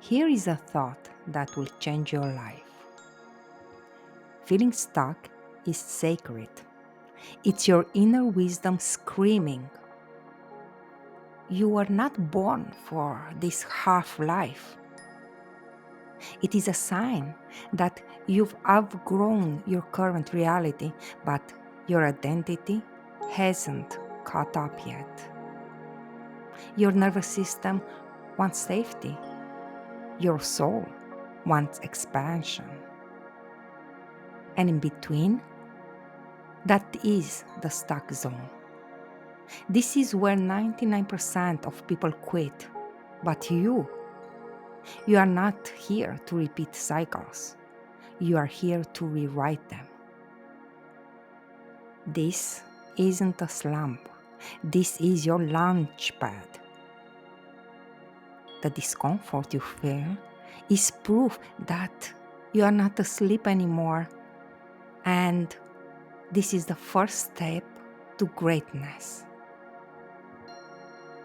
Here is a thought that will change your life. Feeling stuck is sacred. It's your inner wisdom screaming. You are not born for this half life. It is a sign that you've outgrown your current reality, but your identity hasn't caught up yet. Your nervous system wants safety. Your soul wants expansion. And in between, that is the stuck zone. This is where 99% of people quit. But you are not here to repeat cycles. You are here to rewrite them. This isn't a slump. This is your launch pad. The discomfort you feel is proof that you are not asleep anymore. And this is the first step to greatness.